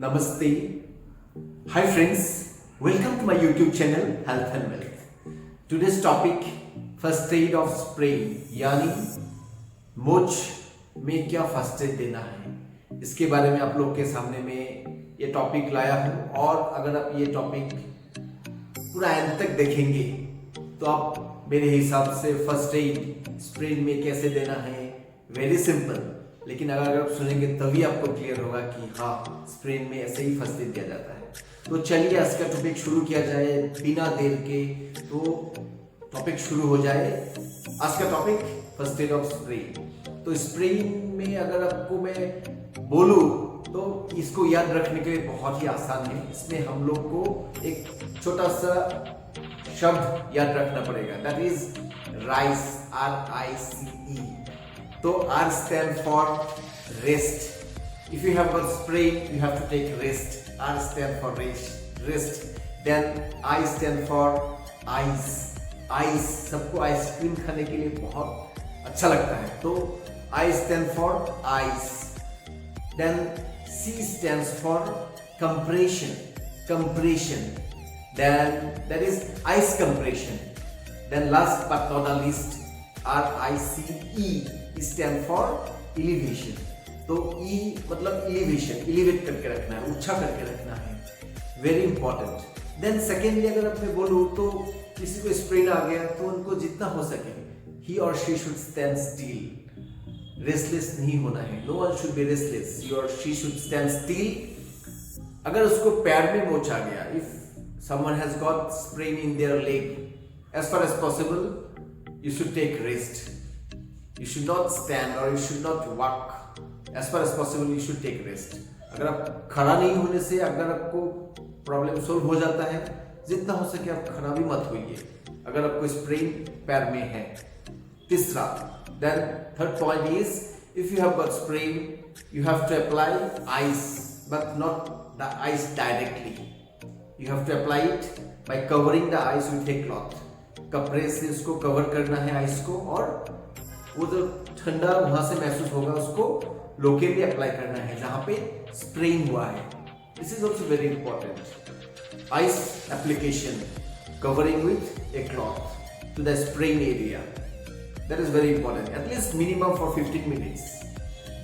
Namaste. Hi friends, welcome to my YouTube channel Health and Wealth. Today's topic first aid of sprain यानी मोच में क्या first aid देना है, इसके बारे में आप लोग के सामने में ये टॉपिक लाया हूँ। और अगर आप ये टॉपिक पूरा एंड तक देखेंगे तो आप मेरे हिसाब से फर्स्ट एड स्प्रेन में कैसे देना है वेरी सिंपल, लेकिन अगर आप सुनेंगे तभी आपको क्लियर होगा कि हाँ स्प्रेन में ऐसे ही फर्स्ट एड दिया जाता है। तो चलिए आज का टॉपिक शुरू किया जाए बिना देर के। तो टॉपिक शुरू हो जाए। आज का topic first aid of sprain. तो स्प्रेन में अगर आपको मैं बोलूं तो इसको याद रखने के लिए बहुत ही आसान है। इसमें हम लोग को एक छोटा सा शब्द याद रखना पड़ेगा, दैट इज राइस, RICE। तो R stand for rest. If you have got sprain, you have to take rest. R stand for rest. Then I stand for ice. Ice, सबको आइसक्रीम खाने के लिए बहुत अच्छा लगता है, तो I stand for ice. Then C stands for compression. Then that is ice compression. Then last but not the least RICE stand for elevation. तो E मतलब elevation, elevate करके रखना है, ऊंचा करके रखना है, वेरी इंपॉर्टेंट। देन सेकेंडली अगर आप मैं बोलूँ तो किसी को स्प्रेन आ गया तो उनको जितना हो सके he or she should stand still. Restless नहीं होना है, no one should be restless, he or she should stand still. अगर उसको पैर में मोच आ गया, if someone has got sprain in their leg, as far as possible you should take rest. You should not stand or you should not walk. As far as possible you should take rest. अगर आप खड़ा नहीं होने से अगर आपको problem solve हो जाता है, जितना हो सके आप खड़ा भी मत होइए अगर आपको स्प्रेन पैर में है। तीसरा, then third point is if you have got sprain you have to apply ice but not the ice directly. You have to apply it by covering the ice with a cloth. कपड़े से उसको cover करना है ice को, और वो जो ठंडा वहां से महसूस होगा उसको लोकली अप्लाई करना है जहां पे स्प्रेन हुआ है। This is also very important. Ice application covering with a cloth to the sprain area, that is very important. At least minimum for 15 minutes.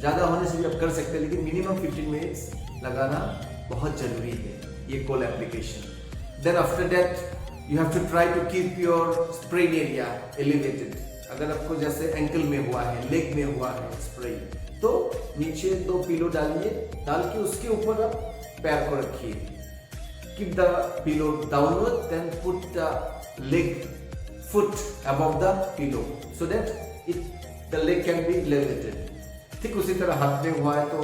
ज्यादा होने से भी आप कर सकते हैं, लेकिन मिनिमम 15 मिनट्स लगाना बहुत जरूरी है ये cold application. Then after that you have to try to keep your sprain area elevated. अगर आपको जैसे एंकल में हुआ है, लेग में हुआ है स्प्रेन, तो नीचे 2 पिलो डालिए, डाल के उसके ऊपर आप पैर को रखिए। Keep the pillow downward, then put the leg foot above the pillow so that the leg can be elevated. ठीक उसी तरह हाथ में हुआ है तो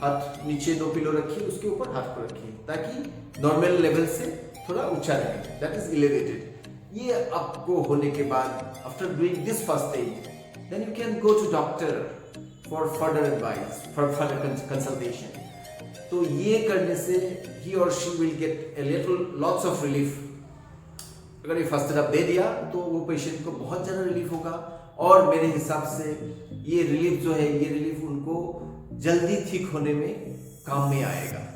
हाथ नीचे 2 पिलो रखिए, उसके ऊपर हाथ को रखिए ताकि नॉर्मल लेवल से थोड़ा ऊंचा रहे, दैट इज एलिवेटेड। ये आपको होने के बाद after doing this first aid then you can go to doctor for further advice, for further consultation. तो ये करने से ही और she will get a little lots of relief. अगर ये फर्स्ट एड आप दे दिया तो वो पेशेंट को बहुत ज़्यादा रिलीफ होगा, और मेरे हिसाब से ये रिलीफ जो है, ये रिलीफ उनको जल्दी ठीक होने में काम में आएगा।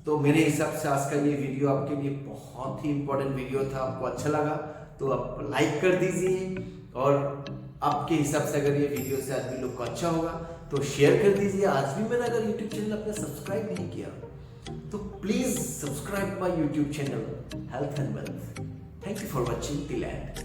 तो मेरे हिसाब से आज का ये वीडियो आपके लिए बहुत ही इंपॉर्टेंट वीडियो था। आपको अच्छा लगा तो आप लाइक कर दीजिए, और आपके हिसाब से अगर ये वीडियो से आदमी लोग को अच्छा होगा तो शेयर कर दीजिए। आज भी मैंने अगर यूट्यूब चैनल अपने सब्सक्राइब नहीं किया तो please subscribe my YouTube channel health and wealth. Thank you for watching till and.